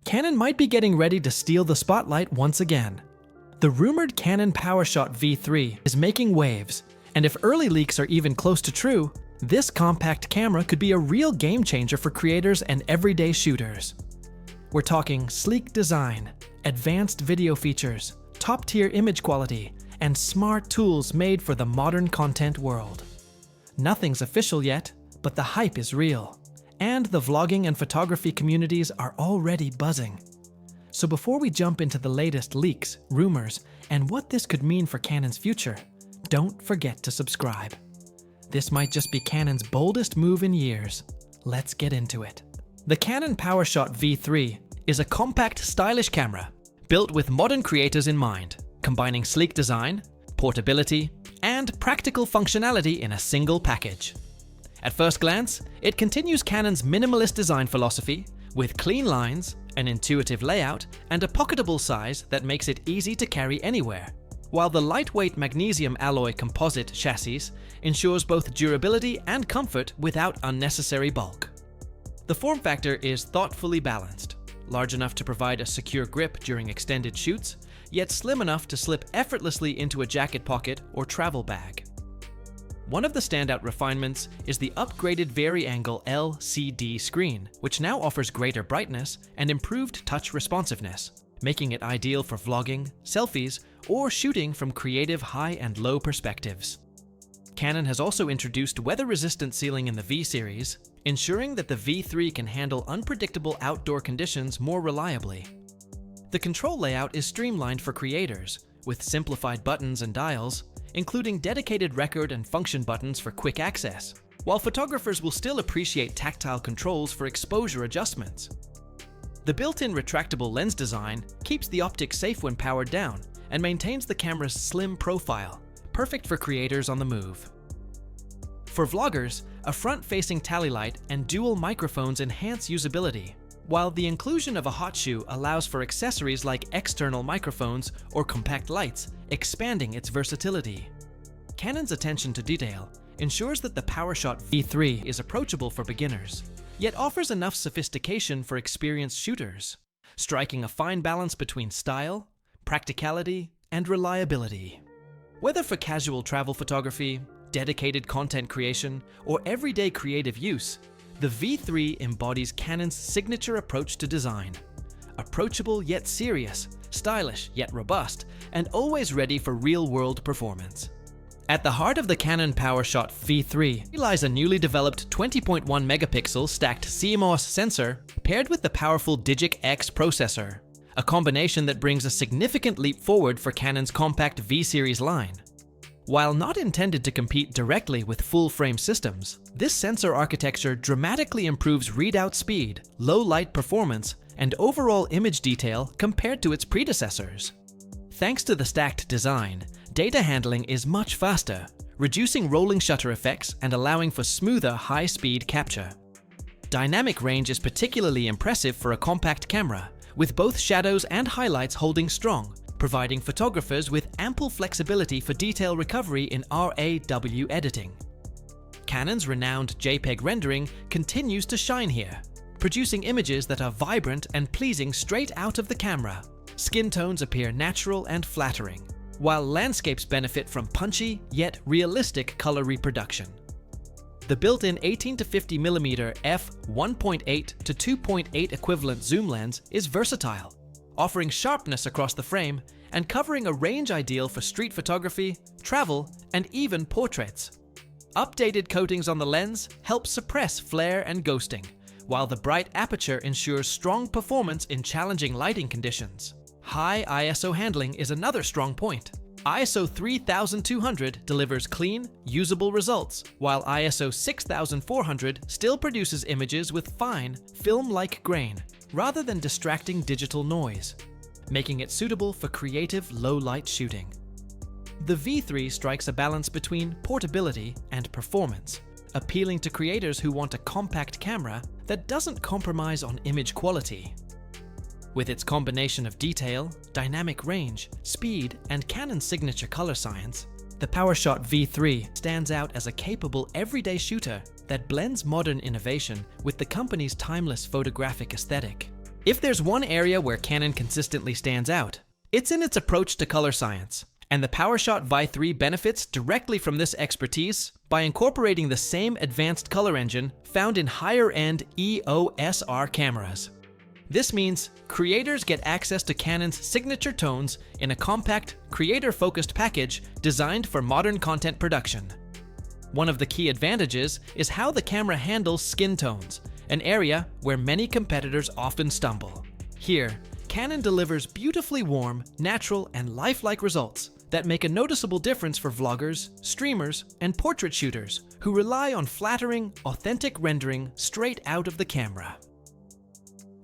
Canon might be getting ready to steal the spotlight once again. The rumored Canon PowerShot V3 is making waves, and if early leaks are even close to true, this compact camera could be a real game changer for creators and everyday shooters. We're talking sleek design, advanced video features, top-tier image quality, and smart tools made for the modern content world. Nothing's official yet, but the hype is real, and the vlogging and photography communities are already buzzing. So before we jump into the latest leaks, rumors, and what this could mean for Canon's future, don't forget to subscribe. This might just be Canon's boldest move in years. Let's get into it. The Canon PowerShot V3 is a compact, stylish camera built with modern creators in mind, combining sleek design, portability, and practical functionality in a single package. At first glance, it continues Canon's minimalist design philosophy with clean lines, an intuitive layout, and a pocketable size that makes it easy to carry anywhere, while the lightweight magnesium alloy composite chassis ensures both durability and comfort without unnecessary bulk. The form factor is thoughtfully balanced, large enough to provide a secure grip during extended shoots, yet slim enough to slip effortlessly into a jacket pocket or travel bag. One of the standout refinements is the upgraded vari-angle LCD screen, which now offers greater brightness and improved touch responsiveness, making it ideal for vlogging, selfies, or shooting from creative high and low perspectives. Canon has also introduced weather-resistant sealing in the V series, ensuring that the V3 can handle unpredictable outdoor conditions more reliably. The control layout is streamlined for creators, with simplified buttons and dials, including dedicated record and function buttons for quick access, while photographers will still appreciate tactile controls for exposure adjustments. The built-in retractable lens design keeps the optics safe when powered down and maintains the camera's slim profile, perfect for creators on the move. For vloggers, a front-facing tally light and dual microphones enhance usability, while the inclusion of a hot shoe allows for accessories like external microphones or compact lights, expanding its versatility. Canon's attention to detail ensures that the PowerShot V3 is approachable for beginners, yet offers enough sophistication for experienced shooters, striking a fine balance between style, practicality, and reliability. Whether for casual travel photography, dedicated content creation, or everyday creative use, the V3 embodies Canon's signature approach to design. Approachable yet serious, stylish yet robust, and always ready for real-world performance. At the heart of the Canon PowerShot V3 lies a newly developed 20.1 megapixel stacked CMOS sensor paired with the powerful Digic X processor, a combination that brings a significant leap forward for Canon's compact V series line. While not intended to compete directly with full-frame systems, this sensor architecture dramatically improves readout speed, low light performance, and overall image detail compared to its predecessors. Thanks to the stacked design, data handling is much faster, reducing rolling shutter effects and allowing for smoother high-speed capture. Dynamic range is particularly impressive for a compact camera, with both shadows and highlights holding strong, providing photographers with ample flexibility for detail recovery in RAW editing. Canon's renowned JPEG rendering continues to shine here, producing images that are vibrant and pleasing straight out of the camera. Skin tones appear natural and flattering, while landscapes benefit from punchy yet realistic color reproduction. The built-in 18 to 50 mm f1.8 to 2.8 equivalent zoom lens is versatile, offering sharpness across the frame and covering a range ideal for street photography, travel, and even portraits. Updated coatings on the lens help suppress flare and ghosting, while the bright aperture ensures strong performance in challenging lighting conditions. High ISO handling is another strong point. ISO 3200 delivers clean, usable results, while ISO 6400 still produces images with fine, film-like grain, rather than distracting digital noise, making it suitable for creative low-light shooting. The V3 strikes a balance between portability and performance, appealing to creators who want a compact camera that doesn't compromise on image quality. With its combination of detail, dynamic range, speed, and Canon's signature color science, the PowerShot V3 stands out as a capable everyday shooter that blends modern innovation with the company's timeless photographic aesthetic. If there's one area where Canon consistently stands out, it's in its approach to color science, and the PowerShot V3 benefits directly from this expertise by incorporating the same advanced color engine found in higher-end EOS R cameras. This means creators get access to Canon's signature tones in a compact, creator-focused package designed for modern content production. One of the key advantages is how the camera handles skin tones, an area where many competitors often stumble. Here, Canon delivers beautifully warm, natural, and lifelike results that make a noticeable difference for vloggers, streamers, and portrait shooters who rely on flattering, authentic rendering straight out of the camera.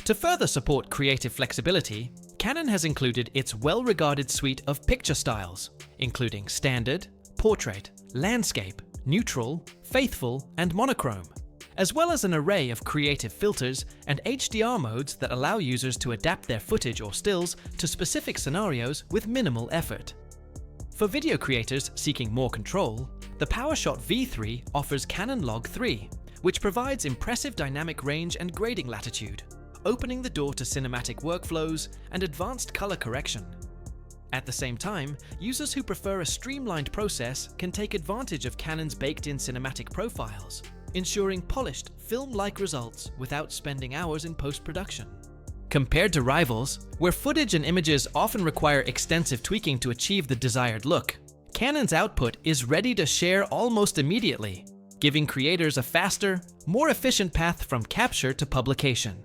To further support creative flexibility, Canon has included its well-regarded suite of picture styles, including standard, portrait, landscape, neutral, faithful, and monochrome, as well as an array of creative filters and HDR modes that allow users to adapt their footage or stills to specific scenarios with minimal effort. For video creators seeking more control, the PowerShot V3 offers Canon Log 3, which provides impressive dynamic range and grading latitude, opening the door to cinematic workflows and advanced color correction. At the same time, users who prefer a streamlined process can take advantage of Canon's baked-in cinematic profiles, ensuring polished, film-like results without spending hours in post-production. Compared to rivals, where footage and images often require extensive tweaking to achieve the desired look, Canon's output is ready to share almost immediately, giving creators a faster, more efficient path from capture to publication.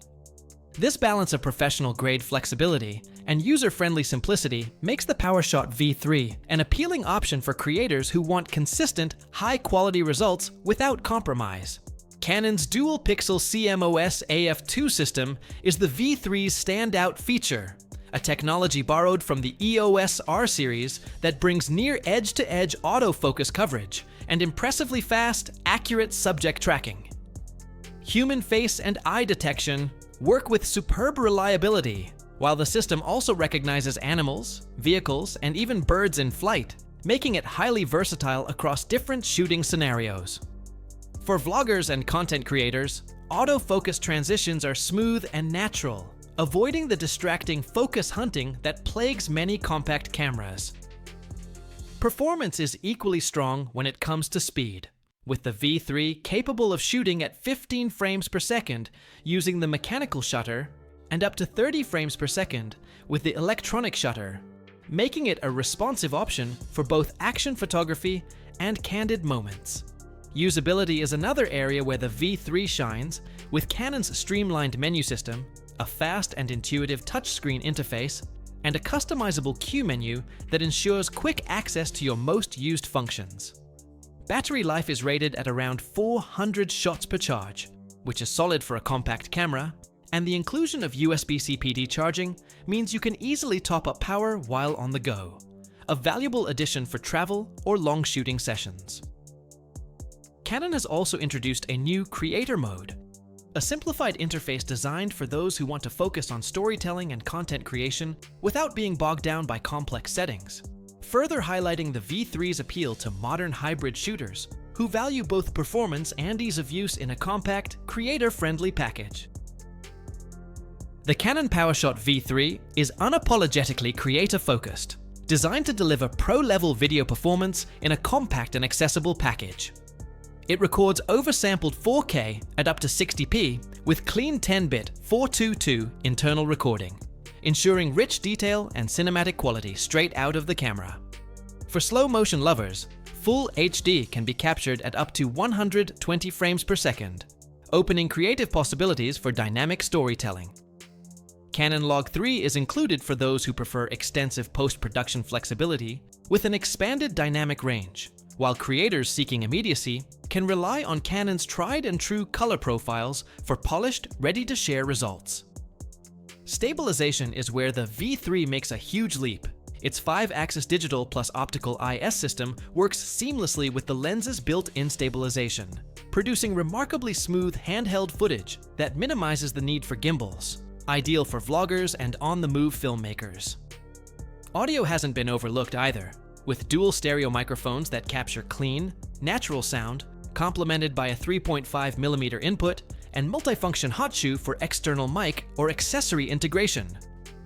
This balance of professional-grade flexibility and user-friendly simplicity makes the PowerShot V3 an appealing option for creators who want consistent, high-quality results without compromise. Canon's dual-pixel CMOS AF2 system is the V3's standout feature, a technology borrowed from the EOS R series that brings near edge-to-edge autofocus coverage and impressively fast, accurate subject tracking. Human face and eye detection work with superb reliability, while the system also recognizes animals, vehicles, and even birds in flight, making it highly versatile across different shooting scenarios. For vloggers and content creators, autofocus transitions are smooth and natural, avoiding the distracting focus hunting that plagues many compact cameras. Performance is equally strong when it comes to speed, with the V3 capable of shooting at 15 frames per second using the mechanical shutter and up to 30 frames per second with the electronic shutter, making it a responsive option for both action photography and candid moments. Usability is another area where the V3 shines, with Canon's streamlined menu system, a fast and intuitive touchscreen interface, and a customizable Q menu that ensures quick access to your most used functions. Battery life is rated at around 400 shots per charge, which is solid for a compact camera, and the inclusion of USB-C PD charging means you can easily top up power while on the go, a valuable addition for travel or long shooting sessions. Canon has also introduced a new Creator Mode, a simplified interface designed for those who want to focus on storytelling and content creation without being bogged down by complex settings, further highlighting the V3's appeal to modern hybrid shooters who value both performance and ease of use in a compact, creator-friendly package. The Canon PowerShot V3 is unapologetically creator-focused, designed to deliver pro-level video performance in a compact and accessible package. It records oversampled 4K at up to 60p with clean 10-bit 422 internal recording, ensuring rich detail and cinematic quality straight out of the camera. For slow-motion lovers, full HD can be captured at up to 120 frames per second, opening creative possibilities for dynamic storytelling. Canon Log 3 is included for those who prefer extensive post-production flexibility with an expanded dynamic range, while creators seeking immediacy can rely on Canon's tried-and-true color profiles for polished, ready-to-share results. Stabilization is where the V3 makes a huge leap. Its 5-axis digital plus optical IS system works seamlessly with the lens's built-in stabilization, producing remarkably smooth handheld footage that minimizes the need for gimbals, ideal for vloggers and on-the-move filmmakers. Audio hasn't been overlooked either, with dual stereo microphones that capture clean, natural sound, complemented by a 3.5mm input and multifunction hot shoe for external mic or accessory integration.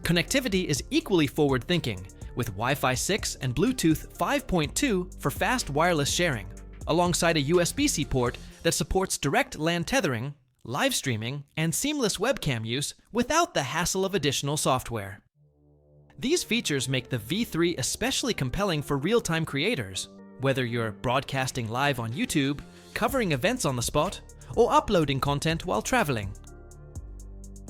Connectivity is equally forward-thinking, with Wi-Fi 6 and Bluetooth 5.2 for fast wireless sharing, alongside a USB-C port that supports direct LAN tethering, live streaming, and seamless webcam use without the hassle of additional software. These features make the V3 especially compelling for real-time creators, whether you're broadcasting live on YouTube, covering events on the spot, or uploading content while traveling.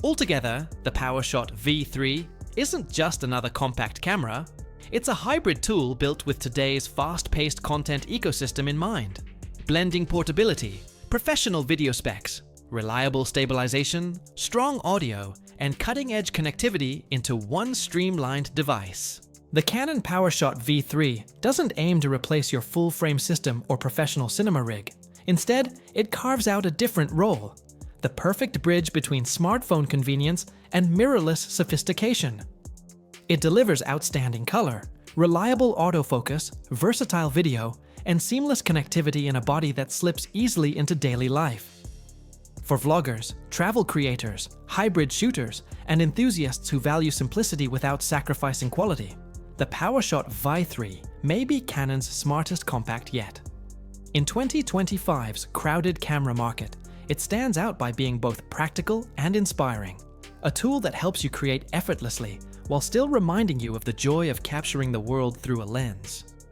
Altogether, the PowerShot V3 isn't just another compact camera, it's a hybrid tool built with today's fast-paced content ecosystem in mind, blending portability, professional video specs, reliable stabilization, strong audio, and cutting-edge connectivity into one streamlined device. The Canon PowerShot V3 doesn't aim to replace your full-frame system or professional cinema rig. Instead, it carves out a different role, the perfect bridge between smartphone convenience and mirrorless sophistication. It delivers outstanding color, reliable autofocus, versatile video, and seamless connectivity in a body that slips easily into daily life. For vloggers, travel creators, hybrid shooters, and enthusiasts who value simplicity without sacrificing quality, the PowerShot V3 may be Canon's smartest compact yet. In 2025's crowded camera market, it stands out by being both practical and inspiring, a tool that helps you create effortlessly while still reminding you of the joy of capturing the world through a lens.